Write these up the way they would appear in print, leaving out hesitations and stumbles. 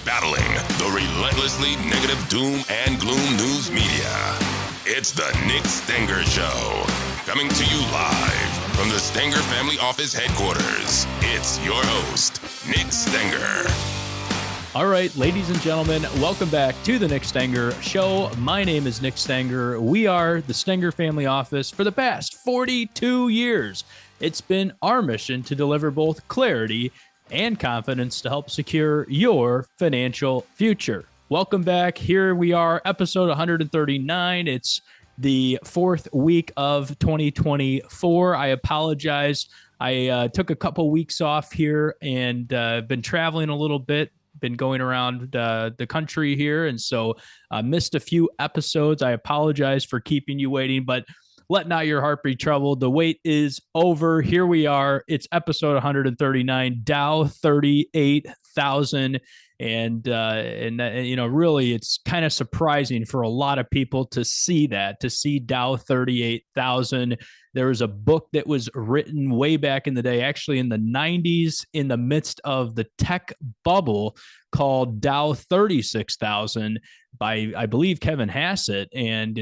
battling the relentlessly negative doom and gloom news media. It's the Nick Stenger Show, coming to you live from the Stenger Family Office headquarters. It's your host, Nick Stenger. All right, ladies and gentlemen, welcome back to the Nick Stenger Show. My name is Nick Stenger. We are the Stenger Family Office for the past 42 years. It's been our mission to deliver both clarity and confidence to help secure your financial future. Welcome back. Here we are, episode 139. It's the fourth week of 2024. I apologize. I took a couple weeks off here and been traveling a little bit. Been going around the country here, and so missed a few episodes. I apologize for keeping you waiting, but let not your heart be troubled. The wait is over. Here we are. It's episode 139, Dow 38,000. And you know, really, it's kind of surprising for a lot of people to see Dow 38,000. There was a book that was written way back in the day, actually in the 90s, in the midst of the tech bubble, called Dow 36,000 by, I believe, Kevin Hassett. And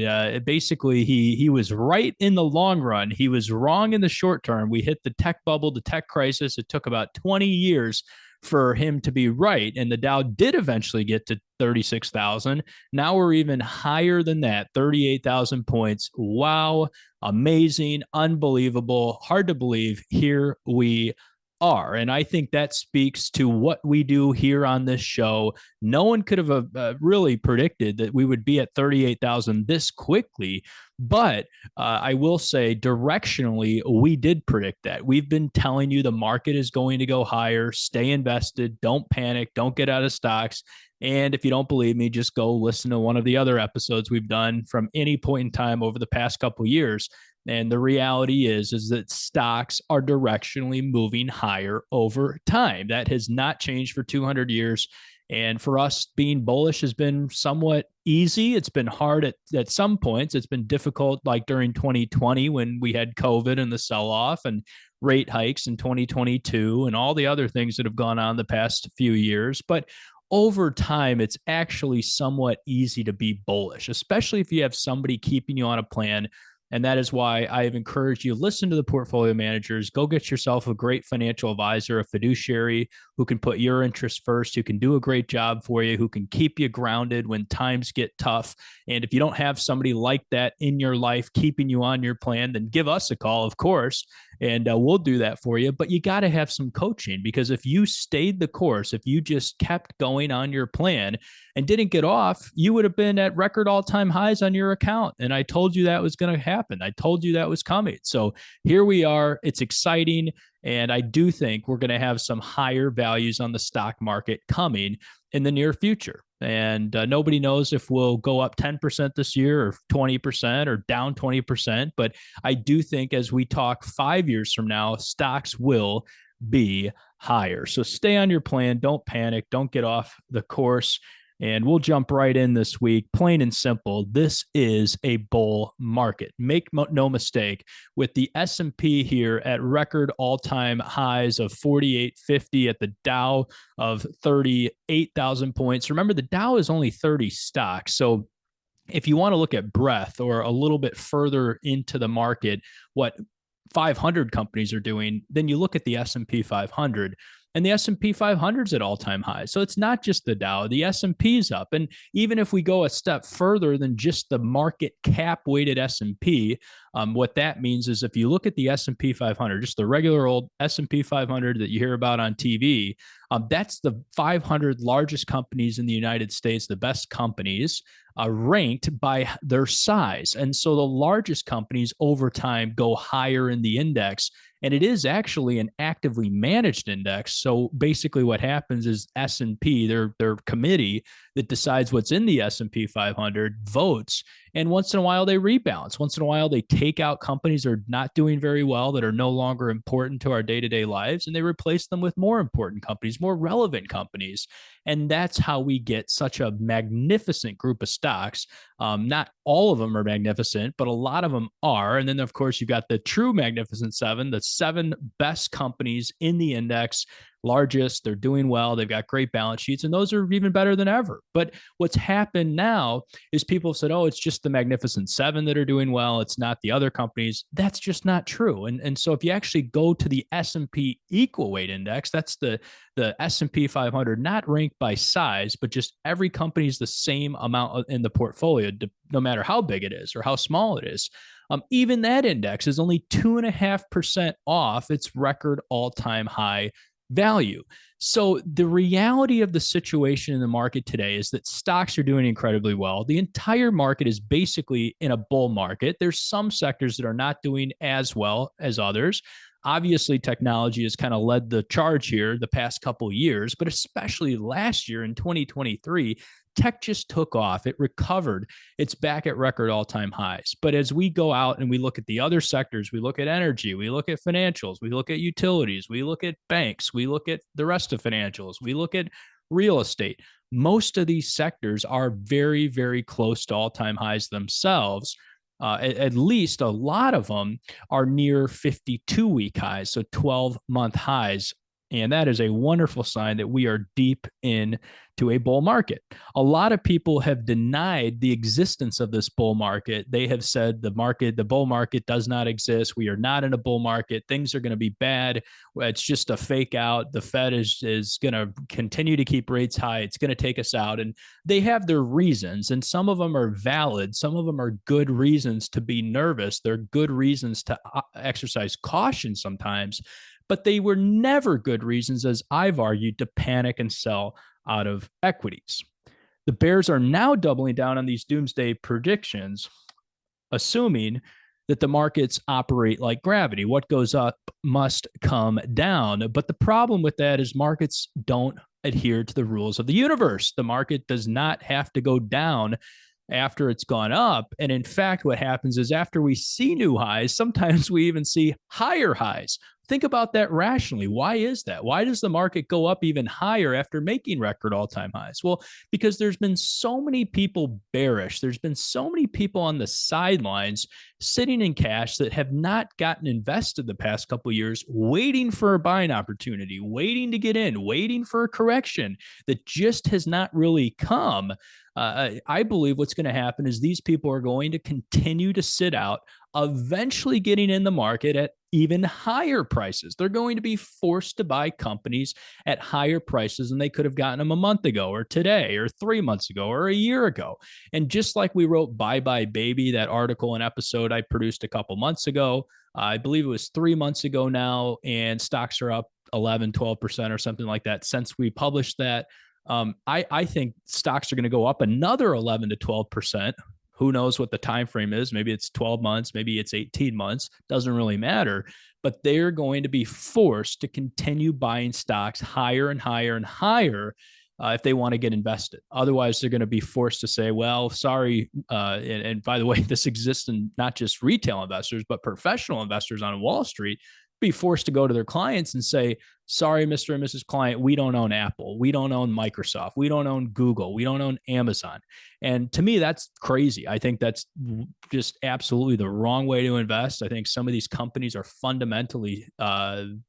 basically, he was right in the long run. He was wrong in the short term. We hit the tech bubble, the tech crisis. It took about 20 years for him to be right. And the Dow did eventually get to 36,000. Now we're even higher than that, 38,000 points. Wow. Amazing. Unbelievable. Hard to believe. Here we are. And I think that speaks to what we do here on this show. No one could have really predicted that we would be at 38,000 this quickly. But I will say directionally, we did predict that. We've been telling you the market is going to go higher. Stay invested. Don't panic. Don't get out of stocks. And if you don't believe me, just go listen to one of the other episodes we've done from any point in time over the past couple of years. And the reality is that stocks are directionally moving higher over time. That has not changed for 200 years. And for us, being bullish has been somewhat easy. It's been hard at some points. It's been difficult, like during 2020 when we had COVID and the sell-off, and rate hikes in 2022 and all the other things that have gone on the past few years. But over time, it's actually somewhat easy to be bullish, especially if you have somebody keeping you on a plan. And that is why I've encouraged you, listen to the portfolio managers, go get yourself a great financial advisor, a fiduciary who can put your interests first, who can do a great job for you, who can keep you grounded when times get tough. And if you don't have somebody like that in your life keeping you on your plan, then give us a call, of course, and we'll do that for you. But you got to have some coaching, because if you stayed the course, if you just kept going on your plan and didn't get off, you would have been at record all-time highs on your account. And I told you that was going to happen. I told you that was coming. So here we are. It's exciting. And I do think we're going to have some higher values on the stock market coming in the near future. And nobody knows if we'll go up 10% this year or 20% or down 20%. But I do think as we talk 5 years from now, stocks will be higher. So stay on your plan. Don't panic. Don't get off the course. And we'll jump right in this week. Plain and simple, this is a bull market. Make no mistake, with the S&P here at record all-time highs of 4850, at the Dow of 38,000 points. Remember, the Dow is only 30 stocks. So if you want to look at breadth or a little bit further into the market, what 500 companies are doing, then you look at the S&P 500. And the S&P 500 is at all-time highs. So it's not just the Dow. The S&P is up. And even if we go a step further than just the market cap weighted S&P, what that means is if you look at the S&P 500, just the regular old S&P 500 that you hear about on TV, that's the 500 largest companies in the United States, the best companies, ranked by their size. And so the largest companies over time go higher in the index. And it is actually an actively managed index. So basically what happens is S&P, their committee that decides what's in the S&P 500, votes. And once in a while, they rebalance. Once in a while, they take out companies that are not doing very well, that are no longer important to our day-to-day lives, and they replace them with more important companies, more relevant companies. And that's how we get such a magnificent group of stocks. Not all of them are magnificent, but a lot of them are. And then, of course, you've got the true Magnificent Seven, the 7 best companies in the index, largest. They're doing well. They've got great balance sheets, and those are even better than ever. But what's happened now is people have said, oh, it's just the Magnificent Seven that are doing well. It's not the other companies. That's just not true. And so if you actually go to the S&P Equal Weight Index, that's the S&P 500, not ranked by size, but just every company is the same amount in the portfolio, no matter how big it is or how small it is. Even that index is only 2.5% off its record all-time high value. So the reality of the situation in the market today is that stocks are doing incredibly well. The entire market is basically in a bull market. There's some sectors that are not doing as well as others. Obviously, technology has kind of led the charge here the past couple of years, but especially last year in 2023, tech just took off. It recovered. It's back at record all-time highs. But as we go out and we look at the other sectors, we look at energy, we look at financials, we look at utilities, we look at banks, we look at the rest of financials, we look at real estate. Most of these sectors are very, very close to all-time highs themselves. At least a lot of them are near 52-week highs, so 12-month highs. And that is a wonderful sign that we are deep into a bull market. A lot of people have denied the existence of this bull market. They have said the bull market does not exist. We are not in a bull market. Things are going to be bad. It's just a fake out. The Fed is going to continue to keep rates high. It's going to take us out. And they have their reasons, and some of them are valid. Some of them are good reasons to be nervous. They're good reasons to exercise caution sometimes. But they were never good reasons, as I've argued, to panic and sell out of equities. The bears are now doubling down on these doomsday predictions, assuming that the markets operate like gravity. What goes up must come down. But the problem with that is markets don't adhere to the rules of the universe. The market does not have to go down after it's gone up. And in fact, what happens is after we see new highs, sometimes we even see higher highs. Think about that rationally. Why is that? Why does the market go up even higher after making record all-time highs? Well, because there's been so many people bearish. There's been so many people on the sidelines sitting in cash that have not gotten invested the past couple of years, waiting for a buying opportunity, waiting to get in, waiting for a correction that just has not really come. I believe what's going to happen is these people are going to continue to sit out, eventually getting in the market at even higher prices. They're going to be forced to buy companies at higher prices than they could have gotten them a month ago or today or 3 months ago or a year ago. And just like we wrote Bye Bye Baby, that article and episode I produced a couple months ago, I believe it was 3 months ago now, and stocks are up 11, 12% or something like that since we published that. I think stocks are going to go up another 11 to 12%. Who knows what the time frame is? Maybe it's 12 months, maybe it's 18 months. Doesn't really matter. But they're going to be forced to continue buying stocks higher and higher and higher if they want to get invested. Otherwise, they're going to be forced to say, well, sorry. And by the way, this exists in not just retail investors, but professional investors on Wall Street. Be forced to go to their clients and say, sorry, Mr. and Mrs. Client, we don't own Apple. We don't own Microsoft. We don't own Google. We don't own Amazon. And to me, that's crazy. I think that's just absolutely the wrong way to invest. I think some of these companies are fundamentally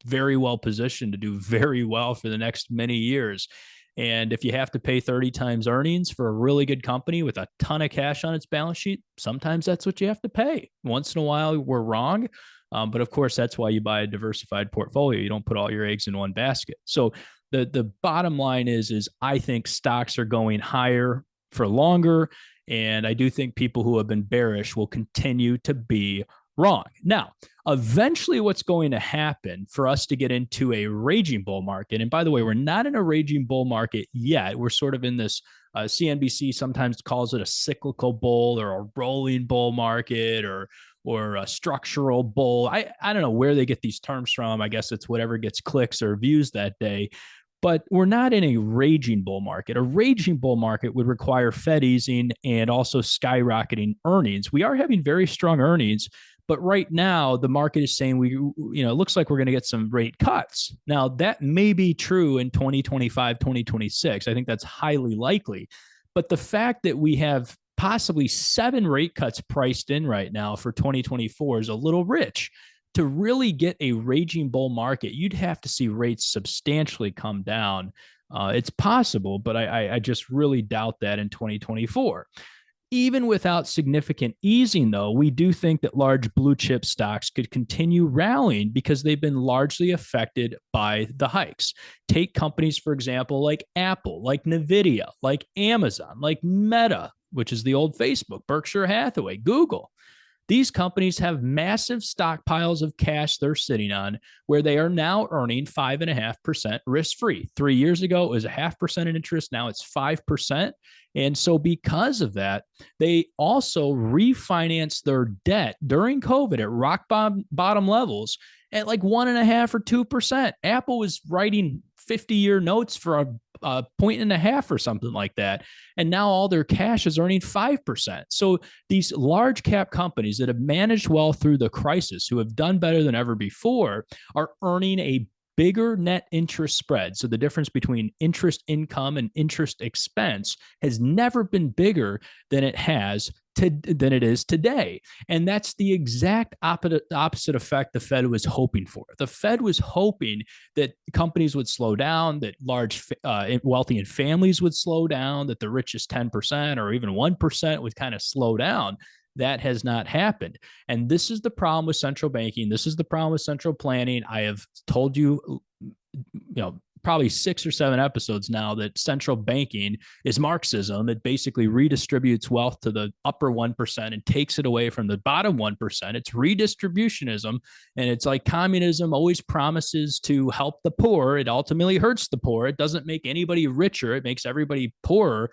very well positioned to do very well for the next many years. And if you have to pay 30 times earnings for a really good company with a ton of cash on its balance sheet, sometimes that's what you have to pay. Once in a while, we're wrong. But of course, that's why you buy a diversified portfolio. You don't put all your eggs in one basket. So the bottom line is I think stocks are going higher for longer. And I do think people who have been bearish will continue to be wrong. Now, eventually what's going to happen for us to get into a raging bull market, and by the way, we're not in a raging bull market yet. We're sort of in this, CNBC sometimes calls it a cyclical bull or a rolling bull market or a structural bull. I don't know where they get these terms from. I guess it's whatever gets clicks or views that day. But we're not in a raging bull market. A raging bull market would require Fed easing and also skyrocketing earnings. We are having very strong earnings, but right now the market is saying it looks like we're going to get some rate cuts. Now that may be true in 2025, 2026. I think that's highly likely. But the fact that we have possibly 7 rate cuts priced in right now for 2024 is a little rich. to really get a raging bull market, you'd have to see rates substantially come down. It's possible, but I just really doubt that in 2024. Even without significant easing, though, we do think that large blue chip stocks could continue rallying because they've been largely affected by the hikes. Take companies, for example, like Apple, like Nvidia, like Amazon, like Meta, which is the old Facebook, Berkshire Hathaway, Google. These companies have massive stockpiles of cash they're sitting on where they are now earning 5.5% risk-free. 3 years ago, it was 0.5% in interest. Now it's 5%. And so because of that, they also refinanced their debt during COVID at rock bottom levels at like 1.5 or 2%. Apple was writing 50-year notes for a 1.5 or something like that. And now all their cash is earning 5%. So these large cap companies that have managed well through the crisis, who have done better than ever before, are earning a bigger net interest spread. So the difference between interest income and interest expense has never been bigger than it is today. And that's the exact opposite effect the Fed was hoping for. The Fed was hoping that companies would slow down, that large wealthy and families would slow down, that the richest 10% or even 1% would kind of slow down. That has not happened. And this is the problem with central banking. This is the problem with central planning. I have told you, probably 6 or 7 episodes now that central banking is Marxism. It basically redistributes wealth to the upper 1% and takes it away from the bottom 1%. It's redistributionism. And it's like communism always promises to help the poor. It ultimately hurts the poor. It doesn't make anybody richer. It makes everybody poorer.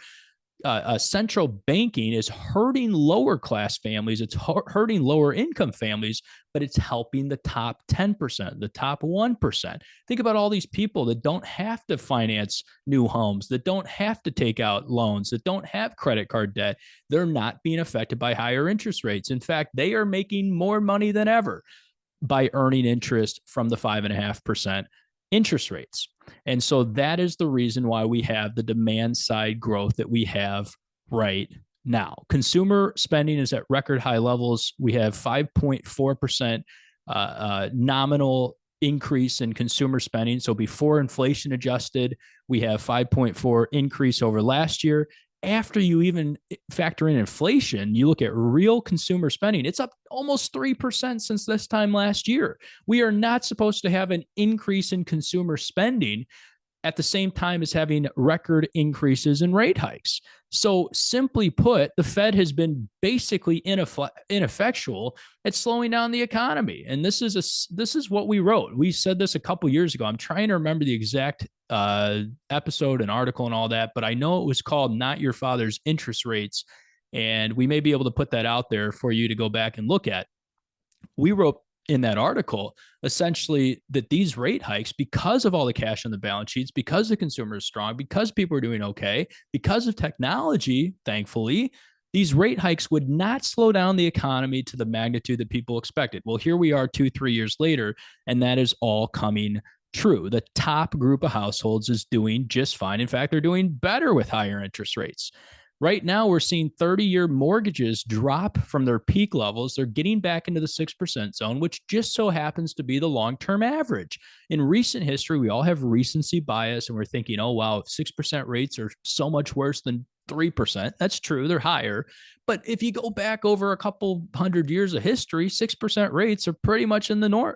Central banking is hurting lower class families. It's hurting lower income families, but it's helping the top 10%, the top 1%. Think about all these people that don't have to finance new homes, that don't have to take out loans, that don't have credit card debt. They're not being affected by higher interest rates. In fact, they are making more money than ever by earning interest from the 5.5% interest rates. And so that is the reason why we have the demand side growth that we have right now. Consumer spending is at record high levels. We have 5.4% nominal increase in consumer spending. So before inflation adjusted, we have 5.4 increase over last year. After you even factor in inflation, you look at real consumer spending, it's up almost 3% since this time last year. We are not supposed to have an increase in consumer spending at the same time as having record increases in rate hikes. So simply put, the Fed has been basically ineffectual at slowing down the economy. And this is what we wrote. We said this a couple years ago. I'm trying to remember the exact episode and article and all that, but I know it was called Not Your Father's Interest Rates. And we may be able to put that out there for you to go back and look at. We wrote in that article, essentially, that these rate hikes, because of all the cash on the balance sheets, because the consumer is strong, because people are doing okay, because of technology, thankfully, these rate hikes would not slow down the economy to the magnitude that people expected. Well, here we are 2-3 years later, and that is all coming true. The top group of households is doing just fine. In fact, they're doing better with higher interest rates. Right now, we're seeing 30-year mortgages drop from their peak levels. They're getting back into the 6% zone, which just so happens to be the long-term average. In recent history, we all have recency bias, and we're thinking, oh, wow, 6% rates are so much worse than 3%. That's true. They're higher. But if you go back over a couple hundred years of history, 6% rates are pretty much in the norm.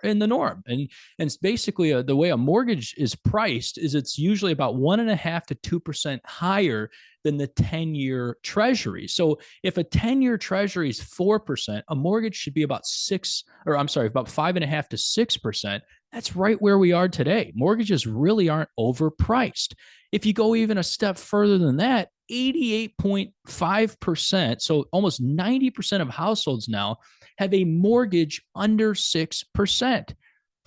And it's basically the way a mortgage is priced is it's usually about 1.5 to 2% higher than the 10-year treasury. So if a 10-year treasury is 4%, a mortgage should be about 5.5 to 6%. That's right where we are today. Mortgages really aren't overpriced. If you go even a step further than that, 88.5%, so almost 90% of households now have a mortgage under 6%.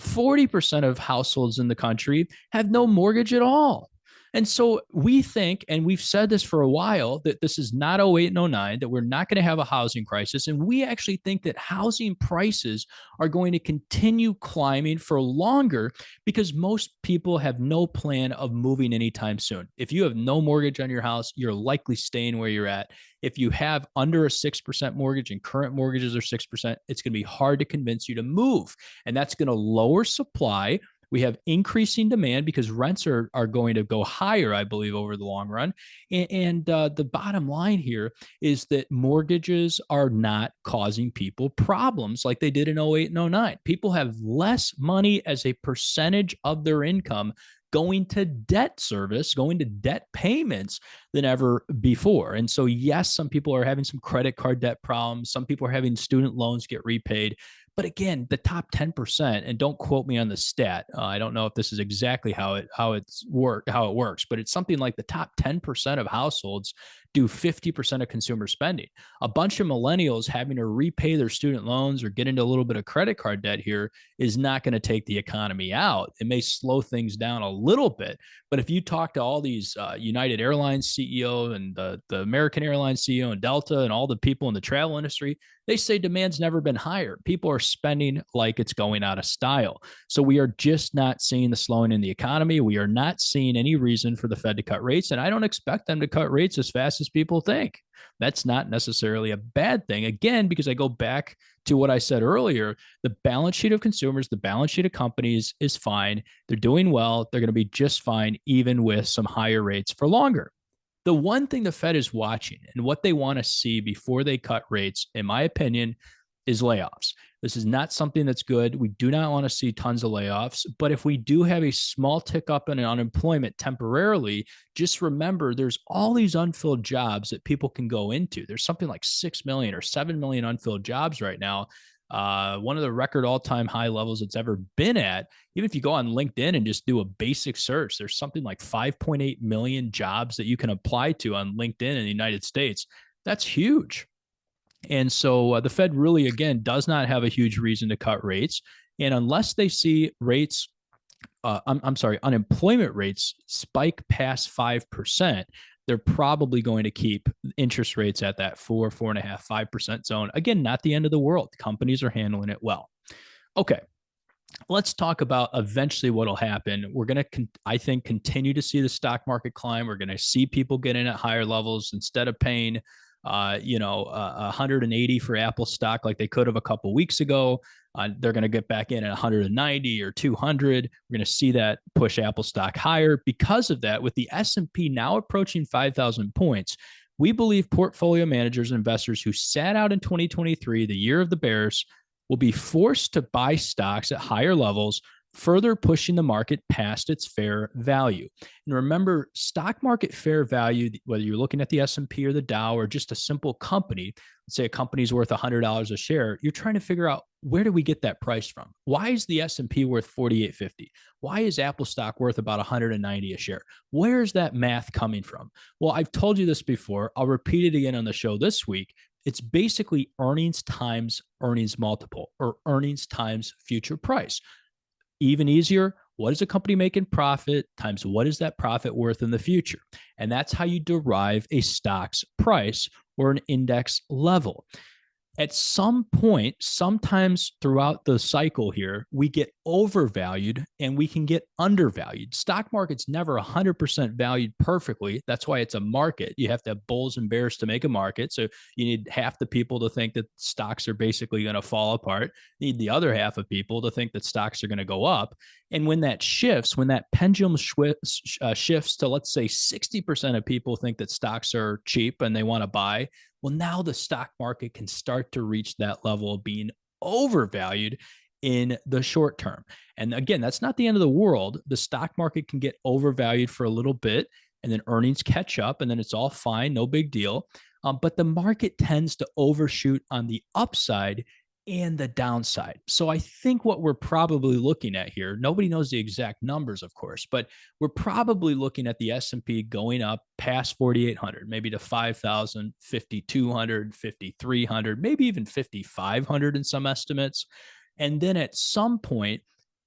40% of households in the country have no mortgage at all. And so we think, and we've said this for a while, that this is not 08 and 09, that we're not going to have a housing crisis. And we actually think that housing prices are going to continue climbing for longer because most people have no plan of moving anytime soon. If you have no mortgage on your house, you're likely staying where you're at. If you have under a 6% mortgage and current mortgages are 6%, it's going to be hard to convince you to move. And that's going to lower supply. We have increasing demand because rents are going to go higher, I believe, over the long run. And the bottom line here is that mortgages are not causing people problems like they did in 08 and 09. People have less money as a percentage of their income going to debt service, going to debt payments than ever before. And so, yes, some people are having some credit card debt problems. Some people are having student loans get repaid. But again, the top 10%, and don't quote me on the stat. I don't know if this is exactly how it works, but it's something like the top 10% of households do 50% of consumer spending. A bunch of millennials having to repay their student loans or get into a little bit of credit card debt here is not going to take the economy out. It may slow things down a little bit, but if you talk to all these United Airlines CEO and the American Airlines CEO and Delta and all the people in the travel industry, they say demand's never been higher. People are spending like it's going out of style. So we are just not seeing the slowing in the economy. We are not seeing any reason for the Fed to cut rates. And I don't expect them to cut rates as fast as people think. That's not necessarily a bad thing. Again, because I go back to what I said earlier, the balance sheet of consumers, the balance sheet of companies is fine. They're doing well. They're going to be just fine, even with some higher rates for longer. The one thing the Fed is watching and what they want to see before they cut rates, in my opinion, is layoffs. This is not something that's good. We do not want to see tons of layoffs. But if we do have a small tick up in unemployment temporarily, just remember there's all these unfilled jobs that people can go into. There's something like 6 million or 7 million unfilled jobs right now. One of the record all-time high levels it's ever been at. Even if you go on LinkedIn and just do a basic search, there's something like 5.8 million jobs that you can apply to on LinkedIn in the United States. That's huge. And so the Fed really, again, does not have a huge reason to cut rates. And unless they see rates, unemployment rates spike past 5%, they're probably going to keep interest rates at that 4.5%, 5% zone. Again, not the end of the world. Companies are handling it well. Okay, let's talk about eventually what will happen. We're going to, I think, continue to see the stock market climb. We're going to see people get in at higher levels instead of paying 180 for Apple stock like they could have a couple weeks ago. They're going to get back in at 190 or 200. We're going to see that push Apple stock higher. Because of that, with the S&P now approaching 5,000 points, we believe portfolio managers and investors who sat out in 2023, the year of the bears, will be forced to buy stocks at higher levels, further pushing the market past its fair value. And remember, stock market fair value, whether you're looking at the S&P or the Dow or just a simple company, let's say a company's worth $100 a share, you're trying to figure out, where do we get that price from? Why is the S&P worth $48.50? Why is Apple stock worth about $190 a share? Where is that math coming from? Well, I've told you this before. I'll repeat it again on the show this week. It's basically earnings times earnings multiple, or earnings times future price. Even easier, what is a company making profit times what is that profit worth in the future? And that's how you derive a stock's price or an index level. At some point, sometimes throughout the cycle here, we get overvalued and we can get undervalued. Stock market's never 100% valued perfectly. That's why it's a market. You have to have bulls and bears to make a market. So you need half the people to think that stocks are basically going to fall apart. You need the other half of people to think that stocks are going to go up. And when that shifts, when that pendulum shifts to, let's say, 60% of people think that stocks are cheap and they want to buy, well, now the stock market can start to reach that level of being overvalued in the short term. And again, that's not the end of the world. The stock market can get overvalued for a little bit, and then earnings catch up, and then it's all fine, no big deal. But the market tends to overshoot on the upside and the downside. So I think what we're probably looking at here, nobody knows the exact numbers, of course, but we're probably looking at the S&P going up past 4,800, maybe to 5,000, 5,200, 5,300, maybe even 5,500 in some estimates. And then at some point,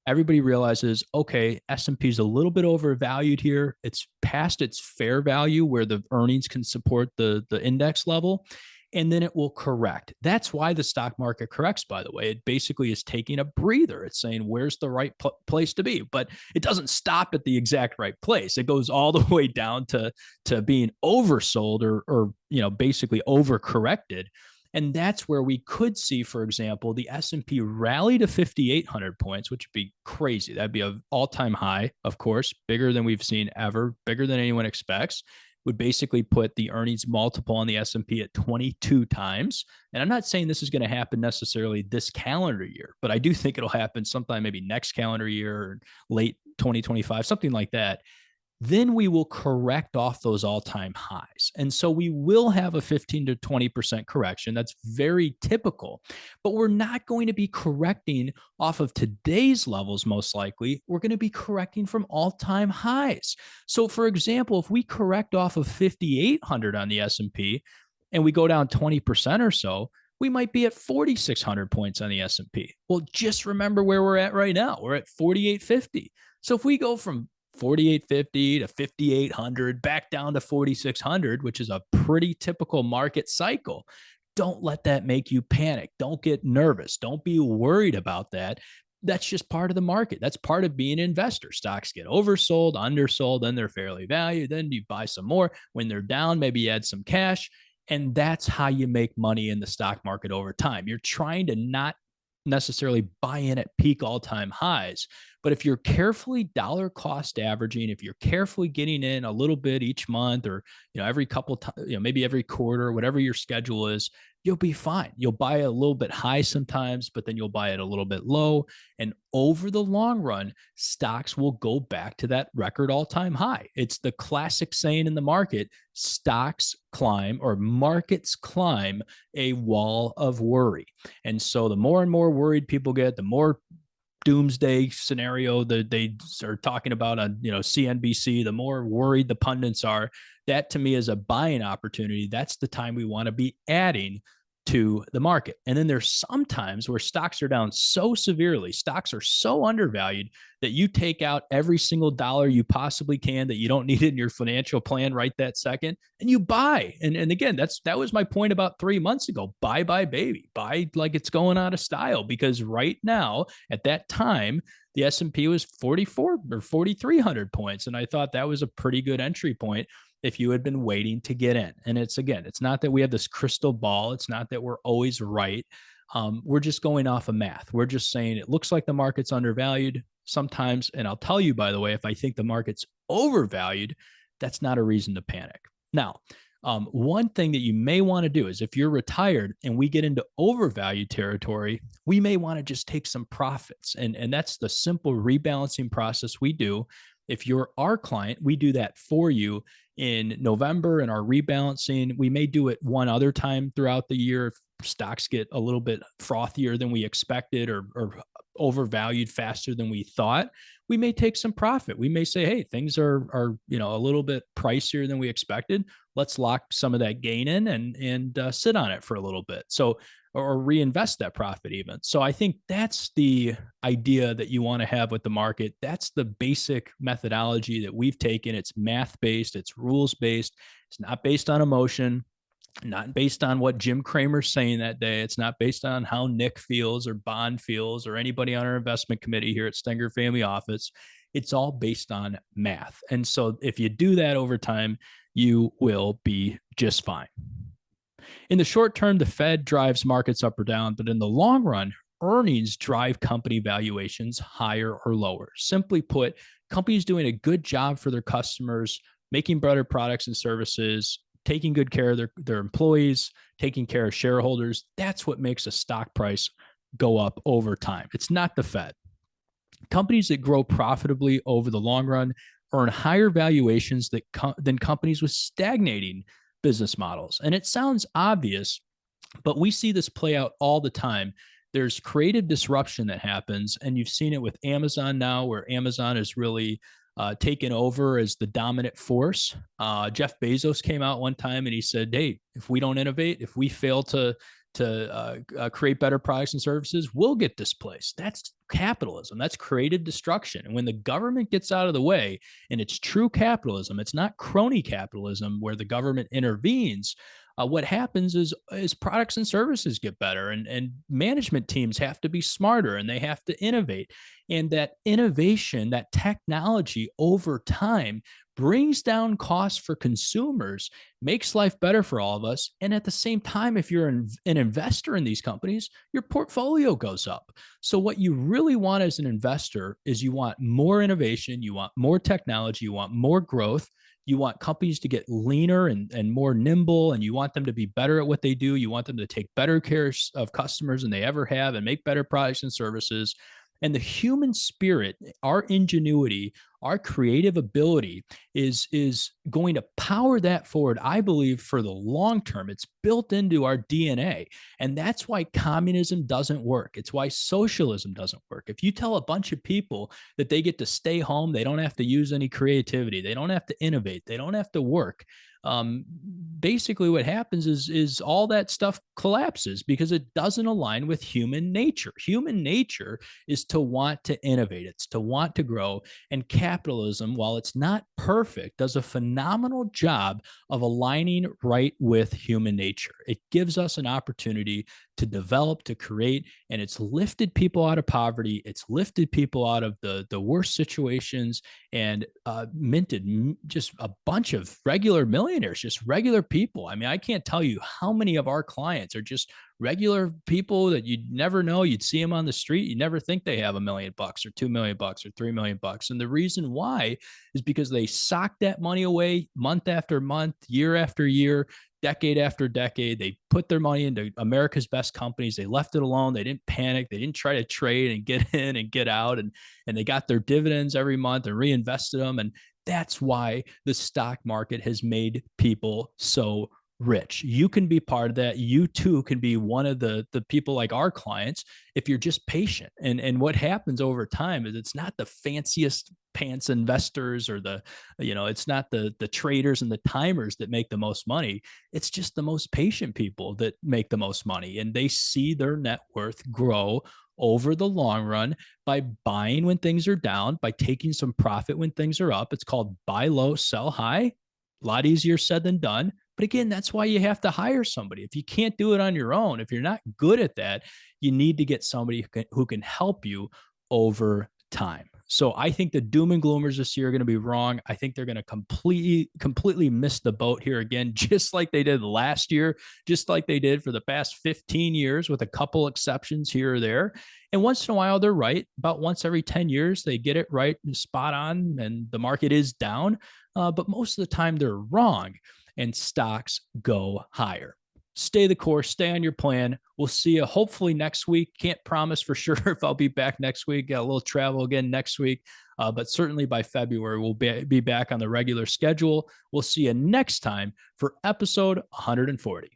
everybody realizes, okay, S&P is a little bit overvalued here. It's past its fair value where the earnings can support the index level, and then it will correct. That's why the stock market corrects, by the way. It basically is taking a breather. It's saying, where's the right place to be? But it doesn't stop at the exact right place. It goes all the way down to being oversold or basically overcorrected. And that's where we could see, for example, the S&P rally to 5,800 points, which would be crazy. That'd be an all-time high, of course, bigger than we've seen ever, bigger than anyone expects. Would basically put the earnings multiple on the S&P at 22 times. And I'm not saying this is going to happen necessarily this calendar year, but I do think it'll happen sometime maybe next calendar year or late 2025, something like that. Then we will correct off those all-time highs. And so we will have a 15 to 20% correction. That's very typical, but we're not going to be correcting off of today's levels. Most likely, we're going to be correcting from all-time highs. So for example, if we correct off of 5,800 on the S&P and we go down 20% or so, we might be at 4,600 points on the S&P. Well, just remember where we're at right now. We're at 4,850. So if we go from 4,850 to 5,800, back down to 4,600, which is a pretty typical market cycle. Don't let that make you panic. Don't get nervous. Don't be worried about that. That's just part of the market. That's part of being an investor. Stocks get oversold, undersold, then they're fairly valued. Then you buy some more. When they're down, maybe you add some cash. And that's how you make money in the stock market over time. You're trying to not necessarily buy in at peak all-time highs. But if you're carefully dollar cost averaging, if you're carefully getting in a little bit each month or every couple maybe every quarter, whatever your schedule is, you'll be fine. You'll buy a little bit high sometimes, but then you'll buy it a little bit low. And over the long run, stocks will go back to that record all-time high. It's the classic saying in the market, stocks climb or markets climb a wall of worry. And so the more and more worried people get, the more doomsday scenario that they are talking about on CNBC, the more worried the pundits are. That to me is a buying opportunity. That's the time we want to be adding to the market. And then there's some times where stocks are down so severely, stocks are so undervalued that you take out every single dollar you possibly can that you don't need in your financial plan right that second, and you buy. And again, that was my point about 3 months ago. Buy, baby. Buy like it's going out of style, because right now at that time, the S&P was 44 or 4,300 points. And I thought that was a pretty good entry point if you had been waiting to get in. And it's not that we have this crystal ball. It's not that we're always right. We're just going off of math. We're just saying it looks like the market's undervalued sometimes. And I'll tell you, by the way, if I think the market's overvalued, that's not a reason to panic. Now, one thing that you may want to do is if you're retired and we get into overvalued territory, we may want to just take some profits. And that's the simple rebalancing process we do. If you're our client, we do that for you in November in our rebalancing. We may do it one other time throughout the year if stocks get a little bit frothier than we expected or overvalued faster than we thought. We may take some profit. We may say, hey, things are a little bit pricier than we expected. Let's lock some of that gain in and sit on it for a little bit. So, or reinvest that profit even. So I think that's the idea that you want to have with the market. That's the basic methodology that we've taken. It's math-based, it's rules-based. It's not based on emotion, not based on what Jim Cramer's saying that day. It's not based on how Nick feels or Bond feels or anybody on our investment committee here at Stenger Family Office. It's all based on math. And so if you do that over time, you will be just fine. In the short term, the Fed drives markets up or down, but in the long run, earnings drive company valuations higher or lower. Simply put, companies doing a good job for their customers, making better products and services, taking good care of their employees, taking care of shareholders. That's what makes a stock price go up over time. It's not the Fed. Companies that grow profitably over the long run earn higher valuations than companies with stagnating business models. And it sounds obvious, but we see this play out all the time. There's creative disruption that happens, and you've seen it with Amazon now, where Amazon is really taken over as the dominant force. Jeff Bezos came out one time and he said, hey, if we don't innovate, if we fail to create better products and services will get displaced. That's capitalism. That's creative destruction. And when the government gets out of the way, and it's true capitalism, it's not crony capitalism where the government intervenes. What happens is products and services get better, and management teams have to be smarter, and they have to innovate. And that innovation, that technology over time brings down costs for consumers, makes life better for all of us. And at the same time, if you're an investor in these companies, your portfolio goes up. So what you really want as an investor is you want more innovation, you want more technology, you want more growth. You want companies to get leaner and more nimble, and you want them to be better at what they do. You want them to take better care of customers than they ever have and make better products and services. And the human spirit, our ingenuity, our creative ability is going to power that forward, I believe, for the long term. It's built into our DNA. And that's why communism doesn't work. It's why socialism doesn't work. If you tell a bunch of people that they get to stay home, they don't have to use any creativity, they don't have to innovate, they don't have to work, basically what happens is all that stuff collapses because it doesn't align with human nature. Human nature is to want to innovate. It's to want to grow. And capitalism, while it's not perfect, does a phenomenal job of aligning right with human nature. It gives us an opportunity to develop, to create, and it's lifted people out of poverty. It's lifted people out of the worst situations and minted just a bunch of regular millionaires, just regular people. I mean, I can't tell you how many of our clients are just regular people that you'd never know. You'd see them on the street. You never think they have $1 million or $2 million or $3 million. And the reason why is because they sock that money away month after month, year after year, decade after decade. They put their money into America's best companies. They left it alone. They didn't panic. They didn't try to trade and get in and get out. And they got their dividends every month and reinvested them. And that's why the stock market has made people so rich. You can be part of that. You too can be one of the people like our clients if you're just patient. And what happens over time is it's not the fanciest pants investors or it's not the traders and the timers that make the most money. It's just the most patient people that make the most money, and they see their net worth grow over the long run by buying when things are down, by taking some profit when things are up. It's called buy low, sell high. A lot easier said than done. But again, that's why you have to hire somebody. If you can't do it on your own, if you're not good at that, you need to get somebody who can help you over time. So I think the doom and gloomers this year are going to be wrong. I think they're going to completely miss the boat here again, just like they did last year, just like they did for the past 15 years with a couple exceptions here or there. And once in a while, they're right. About once every 10 years, they get it right, spot on, and the market is down. But most of the time, they're wrong, and stocks go higher. Stay the course, stay on your plan. We'll see you hopefully next week. Can't promise for sure if I'll be back next week. Got a little travel again next week, but certainly by February, we'll be back on the regular schedule. We'll see you next time for episode 140.